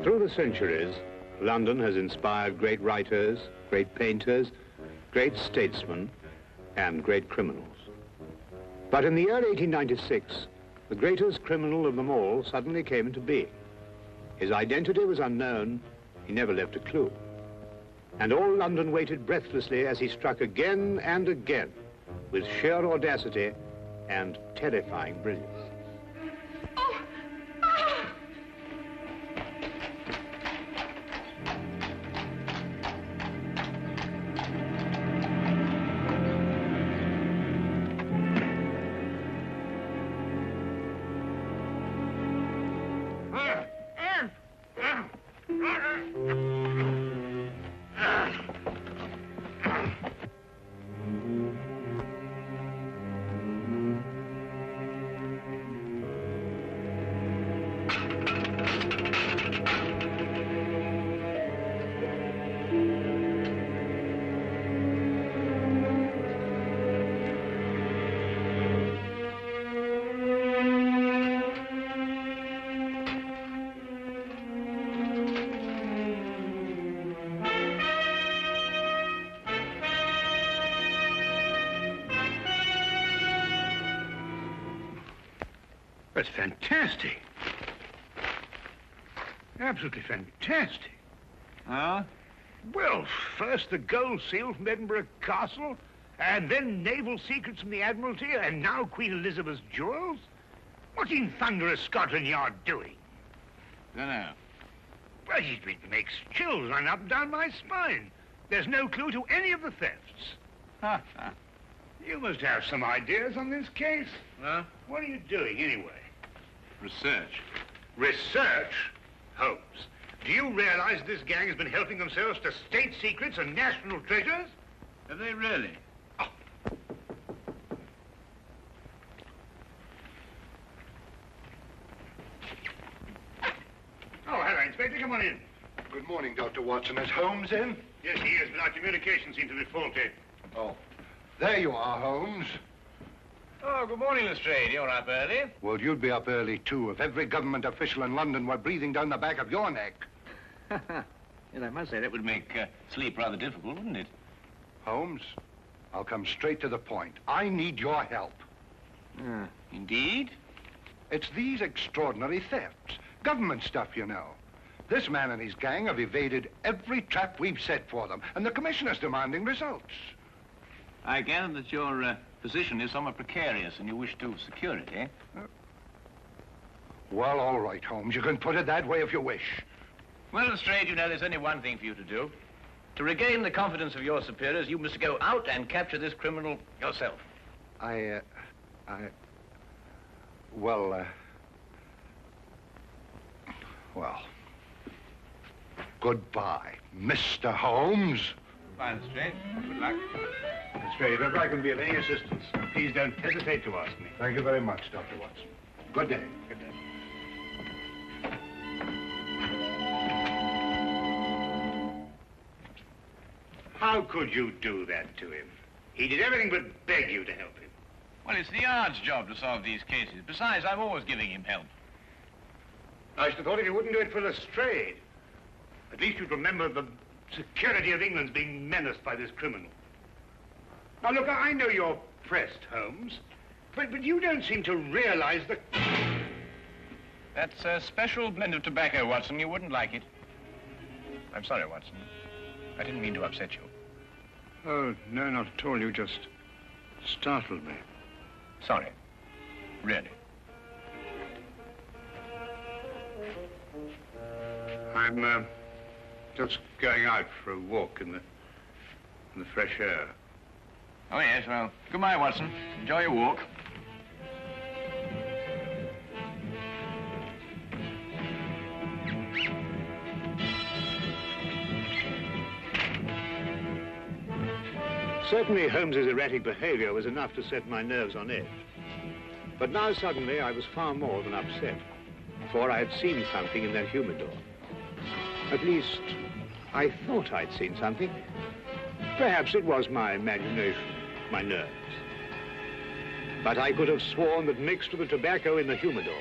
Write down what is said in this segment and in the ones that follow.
Through the centuries, London has inspired great writers, great painters, great statesmen, and great criminals. But in the year 1896, the greatest criminal of them all suddenly came into being. His identity was unknown, he never left a clue. And all London waited breathlessly as he struck again and again with sheer audacity and terrifying brilliance. That's fantastic. Absolutely fantastic. Huh? Well, first the gold seal from Edinburgh Castle, and then naval secrets from the Admiralty, and now Queen Elizabeth's jewels. What in thunder is Scotland Yard doing? Dunno. Well, it makes chills run up and down my spine. There's no clue to any of the thefts. Ha. You must have some ideas on this case. Huh? What are you doing, anyway? Research. Research? Holmes, do you realize this gang has been helping themselves to state secrets and national treasures? Have they really? Oh. Oh, hello, Inspector. Come on in. Good morning, Dr. Watson. Is Holmes in? Yes, he is, but our communications seem to be faulty. Oh. There you are, Holmes. Oh, good morning, Lestrade. You're up early. Well, you'd be up early, too, if every government official in London were breathing down the back of your neck. Yes, I must say that would make sleep rather difficult, wouldn't it? Holmes, I'll come straight to the point. I need your help. Indeed? It's these extraordinary thefts. Government stuff, you know. This man and his gang have evaded every trap we've set for them, and the commissioner's demanding results. I gather that your position is somewhat precarious and you wish to secure it, eh? Well, all right, Holmes. You can put it that way if you wish. Well, Lestrade, you know there's only one thing for you to do. To regain the confidence of your superiors, you must go out and capture this criminal yourself. Well, goodbye, Mr. Holmes. Fine, Lestrade. Good luck. Lestrade, if I can be of any assistance, please don't hesitate to ask me. Thank you very much, Dr. Watson. Good day. Good day. How could you do that to him? He did everything but beg you to help him. Well, it's the Yard's job to solve these cases. Besides, I'm always giving him help. I should have thought if you wouldn't do it for Lestrade, at least you'd remember the security of England's being menaced by this criminal. Now, look, I know you're pressed, Holmes, but you don't seem to realize the... That's a special blend of tobacco, Watson. You wouldn't like it. I'm sorry, Watson. I didn't mean to upset you. Oh, no, not at all. You just startled me. Sorry. Really. I'm just going out for a walk in the fresh air. Oh, yes, well, goodbye, Watson. Enjoy your walk. Certainly, Holmes's erratic behavior was enough to set my nerves on edge. But now, suddenly, I was far more than upset, for I had seen something in that humidor. At least, I thought I'd seen something. Perhaps it was my imagination, my nerves. But I could have sworn that mixed with the tobacco in the humidor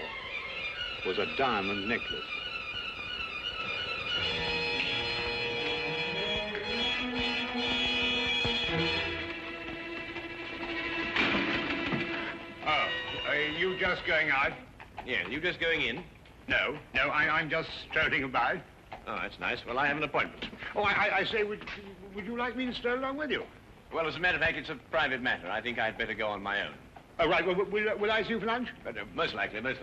was a diamond necklace. Oh, are you just going out? Yeah, you just going in? No, I'm just strolling about. Oh, that's nice. Well, I have an appointment. Oh, I say, would you like me to stroll along with you? Well, as a matter of fact, it's a private matter. I think I'd better go on my own. Oh, right. Well, will I see you for lunch? Most likely, yes.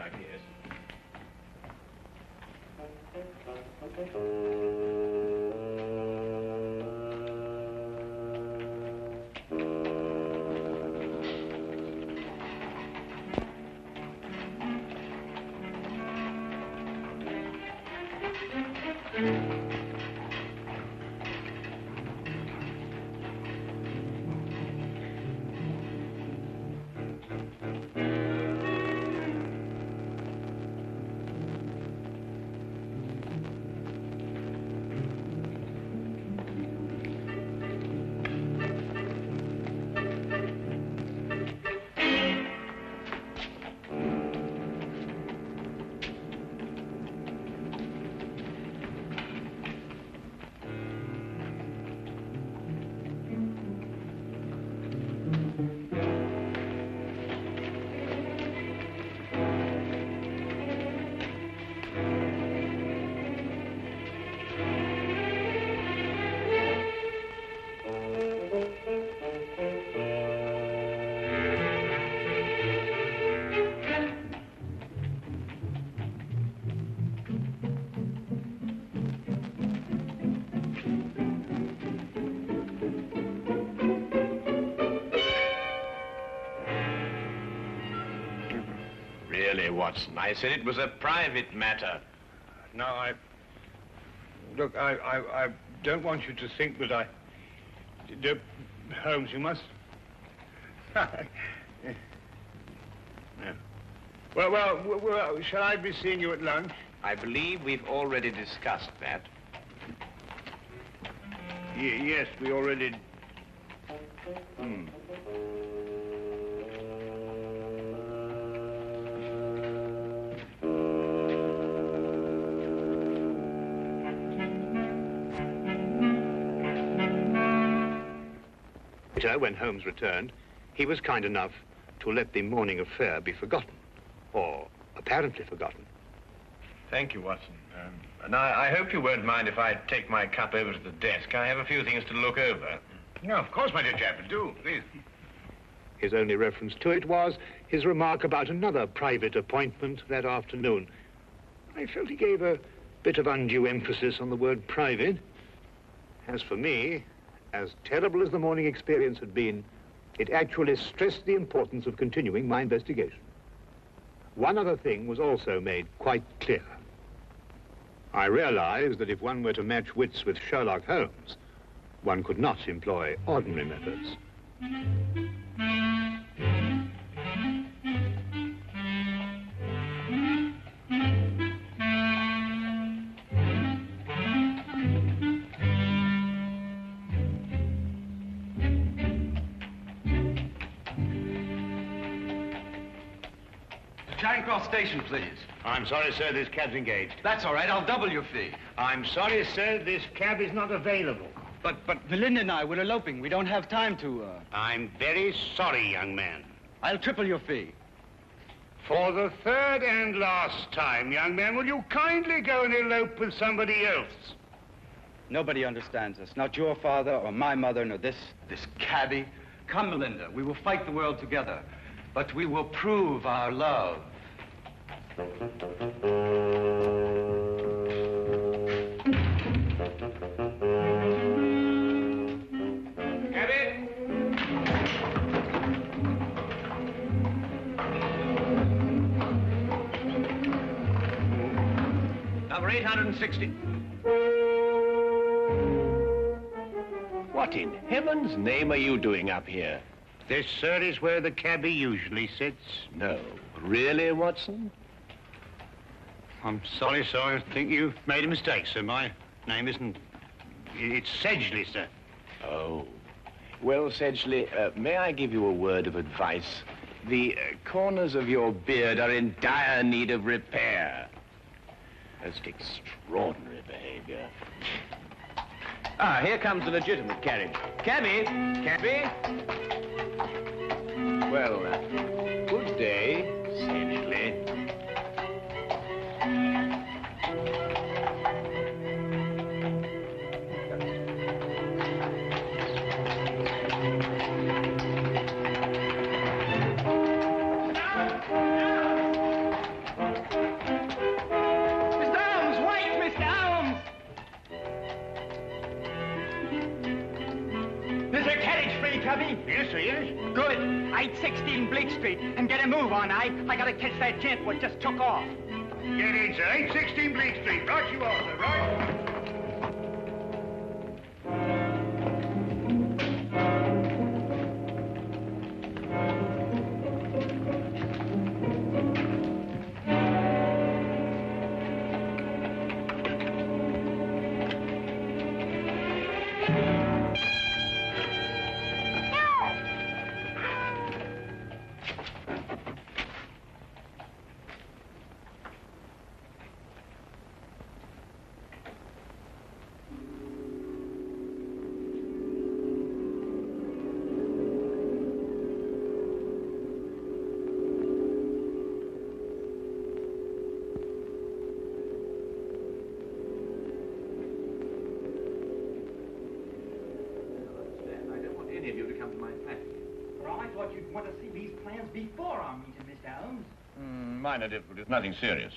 Really, Watson, I said it was a private matter. No, Look, I don't want you to think that I... Holmes, you must... No. Well, shall I be seeing you at lunch? I believe we've already discussed that. Yes, we already... When Holmes returned, he was kind enough to let the morning affair be forgotten, or apparently forgotten. Thank you, Watson. And I hope you won't mind if I take my cup over to the desk. I have a few things to look over. No, of course, my dear chap, do, please. His only reference to it was his remark about another private appointment that afternoon. I felt he gave a bit of undue emphasis on the word private. As for me, as terrible as the morning experience had been, it actually stressed the importance of continuing my investigation. One other thing was also made quite clear. I realized that if one were to match wits with Sherlock Holmes, one could not employ ordinary methods. Charing Cross Station, please. I'm sorry, sir, this cab's engaged. That's all right. I'll double your fee. I'm sorry, sir, this cab is not available. But Belinda and I, we're eloping. We don't have time to, I'm very sorry, young man. I'll triple your fee. For the third and last time, young man, will you kindly go and elope with somebody else? Nobody understands us. Not your father or my mother, nor this cabbie. Come, Belinda. We will fight the world together. But we will prove our love. Cabby? Number 860. What in heaven's name are you doing up here? This, sir, is where the cabbie usually sits. No. Really, Watson? I'm sorry, sir. I think you've made a mistake, sir. My name isn't... It's Sedgley, sir. Oh. Well, Sedgley, may I give you a word of advice? The corners of your beard are in dire need of repair. Most extraordinary behavior. Ah, here comes the legitimate carriage. Cabby! Cabby! Well, good day, Sedgley. Yes, sir, yes. Good. 816 Bleak Street. And get a move on, I gotta catch that gent what just took off. Get in, sir. 816 Bleak Street. Right you are, sir. Right. Want to see these plans before our meeting, Mr. Holmes? Minor difficulties, nothing serious.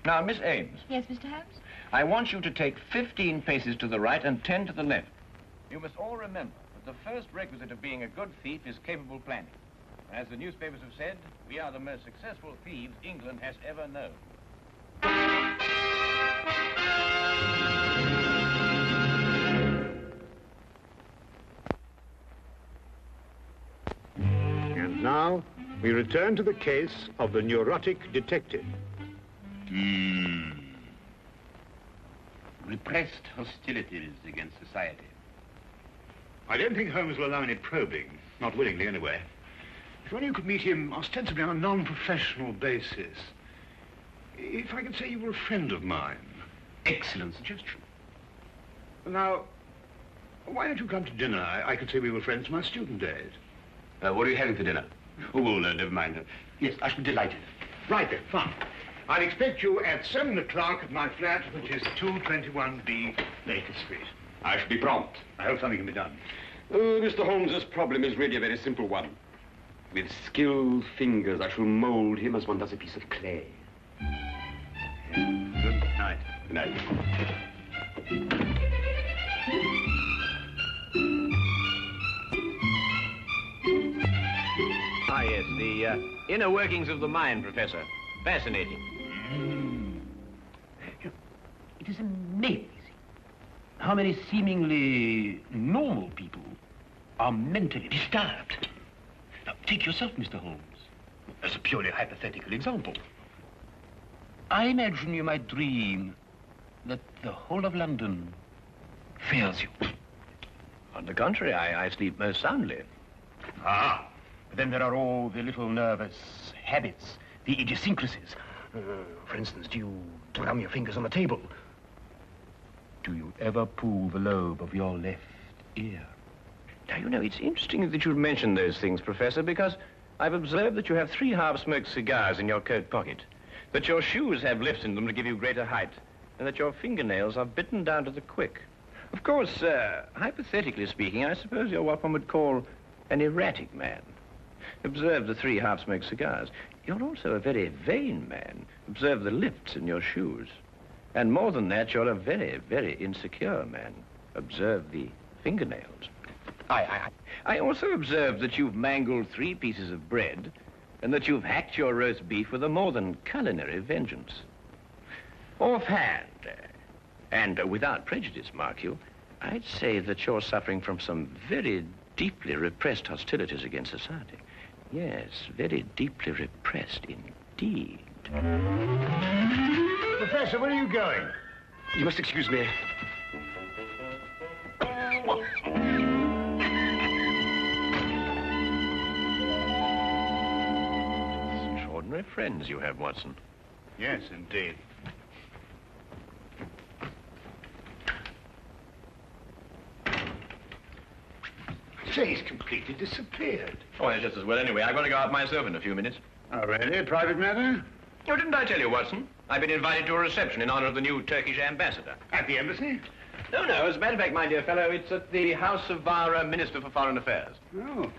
Now, Miss Ames. Yes, Mr. Holmes? I want you to take 15 paces to the right and 10 to the left. You must all remember that the first requisite of being a good thief is capable planning. As the newspapers have said, we are the most successful thieves England has ever known. And now, we return to the case of the neurotic detective. Repressed hostilities against society. I don't think Holmes will allow any probing. Not willingly, anyway. If only you could meet him ostensibly on a non-professional basis. If I could say you were a friend of mine. Excellent suggestion. Now, why don't you come to dinner? I could say we were friends from my student days. What are you having for dinner? Oh, well, never mind. Yes, I should be delighted. Right then, fine. I'll expect you at 7 o'clock at my flat, which is 221B Baker Street. I shall be prompt. I hope something can be done. Mr. Holmes's problem is really a very simple one. With skilled fingers, I shall mold him as one does a piece of clay. Good night. Good night. Ah, yes, the inner workings of the mind, Professor. Fascinating. It is amazing how many seemingly normal people are mentally disturbed. Now, take yourself, Mr. Holmes, as a purely hypothetical example. I imagine you might dream that the whole of London fails you. On the contrary, I sleep most soundly. Ah, but then there are all the little nervous habits, the idiosyncrasies. For instance, do you drum your fingers on the table? Do you ever pull the lobe of your left ear? Now, you know, it's interesting that you mention those things, Professor, because I've observed that you have 3 half-smoked cigars in your coat pocket, that your shoes have lifts in them to give you greater height, and that your fingernails are bitten down to the quick. Of course, hypothetically speaking, I suppose you're what one would call an erratic man. Observe the 3 half-smoked cigars. You're also a very vain man. Observe the lifts in your shoes. And more than that, you're a very, very insecure man. Observe the fingernails. I also observe that you've mangled 3 pieces of bread and that you've hacked your roast beef with a more than culinary vengeance. Offhand, and without prejudice, mark you, I'd say that you're suffering from some very deeply repressed hostilities against society. Yes, very deeply repressed indeed. Professor, where are you going? You must excuse me. Extraordinary friends you have, Watson. Yes, indeed. Say, he's completely disappeared. Oh, it's just as well anyway. I'm going to go out myself in a few minutes. Oh, really? A private matter? Oh, didn't I tell you, Watson? I've been invited to a reception in honor of the new Turkish ambassador. At the embassy? No, no. As a matter of fact, my dear fellow, it's at the house of our Minister for Foreign Affairs. Oh.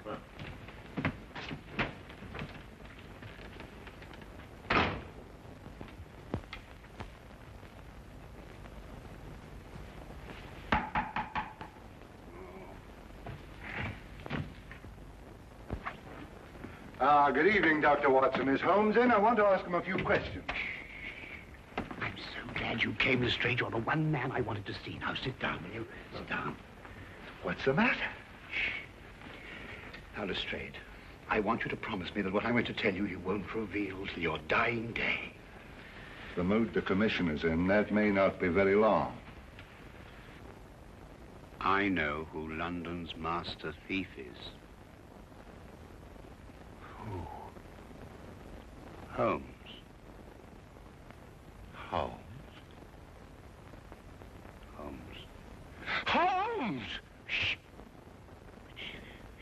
Good evening, Dr. Watson. Is Holmes in? I want to ask him a few questions. I'm so glad you came, Lestrade. You're the one man I wanted to see. Now, sit down, will you? Sit down. What's the matter? Now, Lestrade, I want you to promise me that what I'm going to tell you, you won't reveal till your dying day. The mood the commissioner's in, that may not be very long. I know who London's master thief is. Who? Holmes. Holmes? Holmes. Holmes! Shh.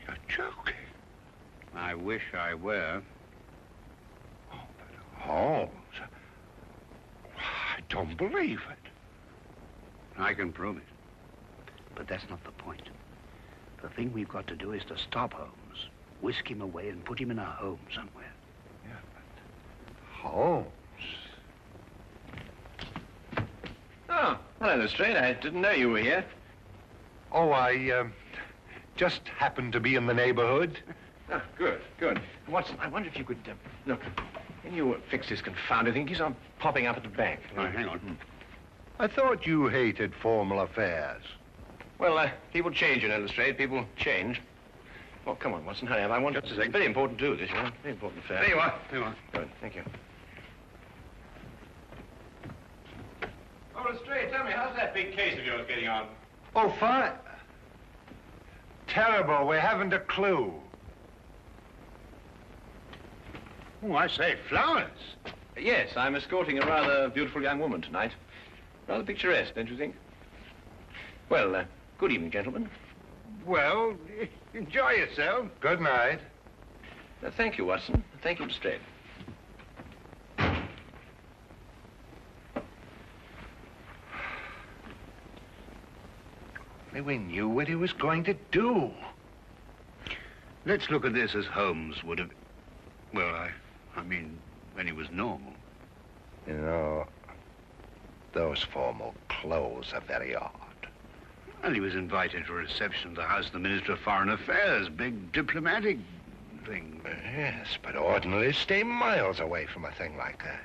You're joking. I wish I were. Oh, but Holmes... I don't believe it. I can prove it. But that's not the point. The thing we've got to do is to stop Holmes, whisk him away and put him in a home somewhere. Yeah, but... Holmes? Oh, hello, Lestrade. I didn't know you were here. Oh, I, just happened to be in the neighborhood. Oh, good, good. Watson, I wonder if you could, look, can you fix this confounded thing? It keeps on popping up at the back. Hang on. I thought you hated formal affairs. Well, people change, you know, Lestrade. People change. Oh, come on, Watson, hurry up. I want... Just a second. It's very important to do this, you know. Very important affair. There you are. There you are. Good, thank you. Oh, Lestrade, tell me, how's that big case of yours getting on? Oh, fine. Terrible. We haven't a clue. Oh, I say, flowers. Yes, I'm escorting a rather beautiful young woman tonight. Rather picturesque, don't you think? Well, good evening, gentlemen. Well, enjoy yourself. Good night. Thank you, Watson. Thank you, Lestrade. We knew what he was going to do. Let's look at this as Holmes would have... Well, I mean, when he was normal. You know, those formal clothes are very odd. Well, he was invited to a reception at the house of the Minister of Foreign Affairs. Big diplomatic thing. Yes, but ordinarily stay miles away from a thing like that.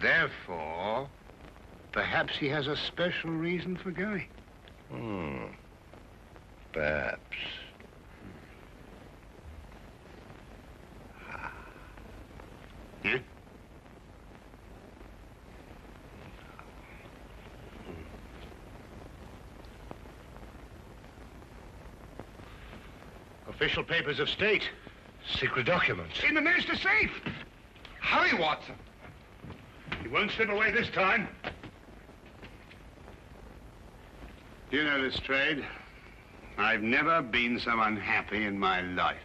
Therefore, perhaps he has a special reason for going. Perhaps. Yeah? Official papers of state. Secret documents. In the minister's safe. Hurry, Watson. He won't slip away this time. You know, Lestrade, I've never been so unhappy in my life.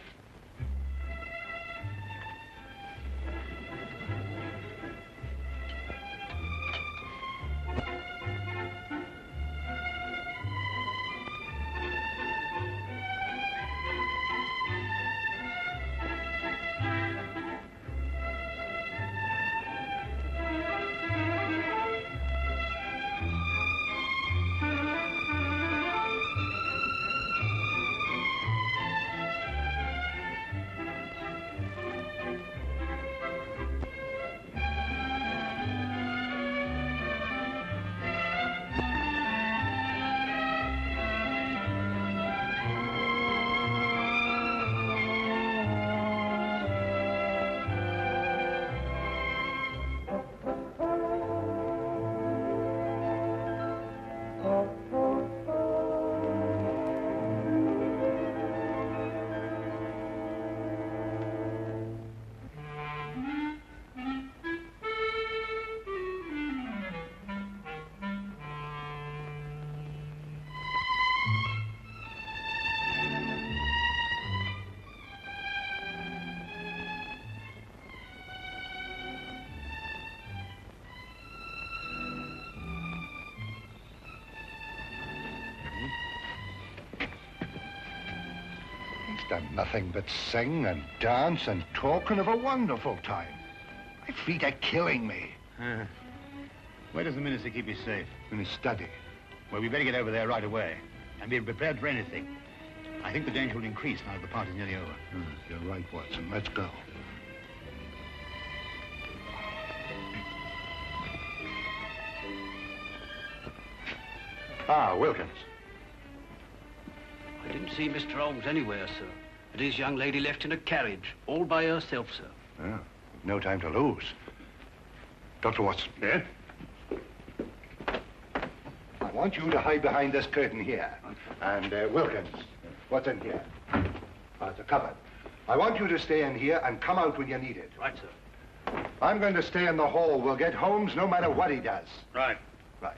He's done nothing but sing and dance and talk and have a wonderful time. My feet are killing me. Where does the minister keep you safe? In his study. Well, we better get over there right away and be prepared for anything. I think the danger will increase now that the party's nearly over. You're right, Watson. Let's go. Ah, Wilkins. I didn't see Mr. Holmes anywhere, sir. But his young lady left in a carriage, all by herself, sir. Yeah, no time to lose. Dr. Watson. Yeah? I want you to hide behind this curtain here. And, Wilkins, what's in here? It's a cupboard. I want you to stay in here and come out when you need it. Right, sir. I'm going to stay in the hall. We'll get Holmes no matter what he does. Right. Right.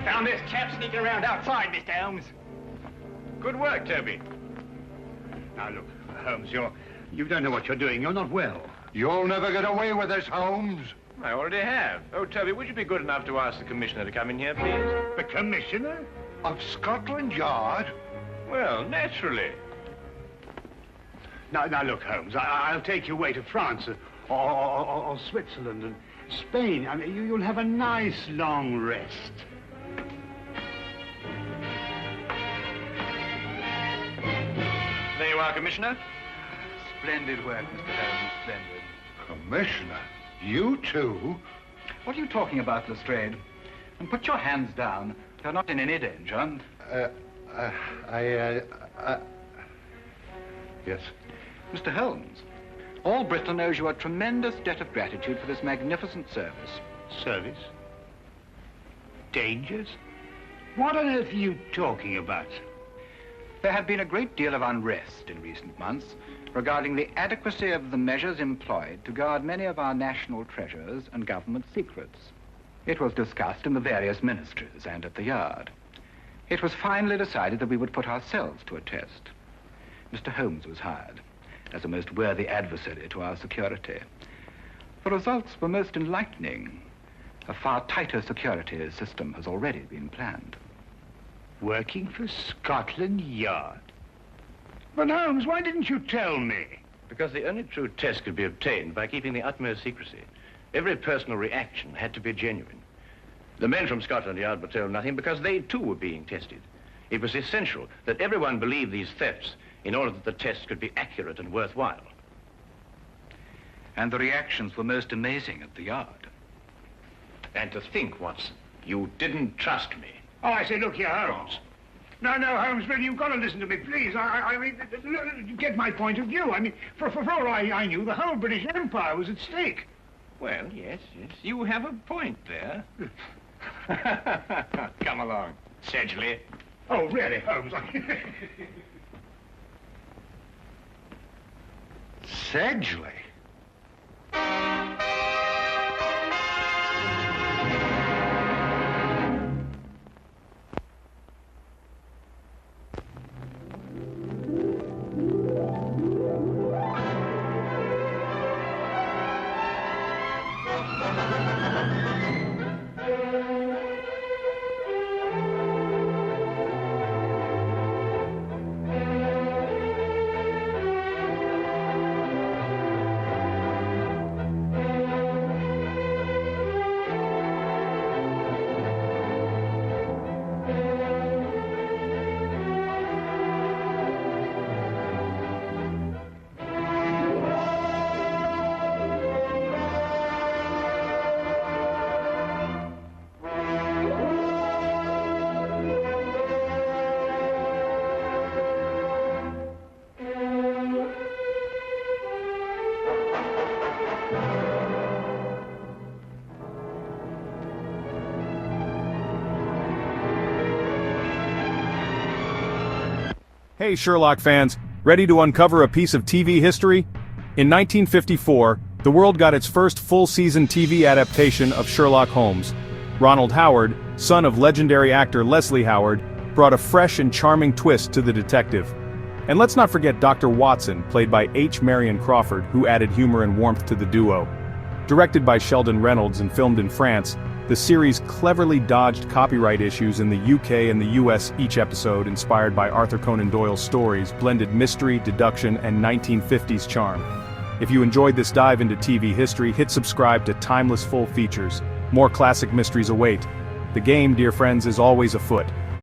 Found this chap sneaking around outside, Mr. Holmes. Good work, Toby. Now, look, Holmes, you don't know what you're doing. You're not well. You'll never get away with this, Holmes. I already have. Oh, Toby, would you be good enough to ask the commissioner to come in here, please? The commissioner? Of Scotland Yard? Well, naturally. Now, look, Holmes, I'll take you away to France or Switzerland and Spain. I mean, you'll have a nice long rest. There you are, Commissioner. Splendid work, Mr. Holmes, splendid. Commissioner, you too? What are you talking about, Lestrade? And put your hands down. You're not in any danger. Yes. Mr. Holmes, all Bristol knows you a tremendous debt of gratitude for this magnificent service. Service? Dangers? What on earth are you talking about? There had been a great deal of unrest in recent months regarding the adequacy of the measures employed to guard many of our national treasures and government secrets. It was discussed in the various ministries and at the Yard. It was finally decided that we would put ourselves to a test. Mr. Holmes was hired as a most worthy adversary to our security. The results were most enlightening. A far tighter security system has already been planned. Working for Scotland Yard? But Holmes, why didn't you tell me? Because the only true test could be obtained by keeping the utmost secrecy. Every personal reaction had to be genuine. The men from Scotland Yard were told nothing because they too were being tested. It was essential that everyone believe these thefts in order that the test could be accurate and worthwhile. And the reactions were most amazing at the Yard. And to think, Watson, you didn't trust me. Oh, I say, look here, Holmes. No, Holmes, really, you've got to listen to me, please. I mean, get my point of view. I mean, for all I knew, the whole British Empire was at stake. Well, yes, you have a point there. Come along, Sedgley. Oh, really, Holmes? Sedgley? Hey Sherlock fans, ready to uncover a piece of TV history? In 1954, the world got its first full-season TV adaptation of Sherlock Holmes. Ronald Howard, son of legendary actor Leslie Howard, brought a fresh and charming twist to the detective. And let's not forget Dr. Watson, played by Marion Crawford, who added humor and warmth to the duo. Directed by Sheldon Reynolds and filmed in France, the series cleverly dodged copyright issues in the UK and the US. Each episode, inspired by Arthur Conan Doyle's stories, blended mystery, deduction, and 1950s charm. If you enjoyed this dive into TV history, hit subscribe to Timeless Full Features. More classic mysteries await. The game, dear friends, is always afoot.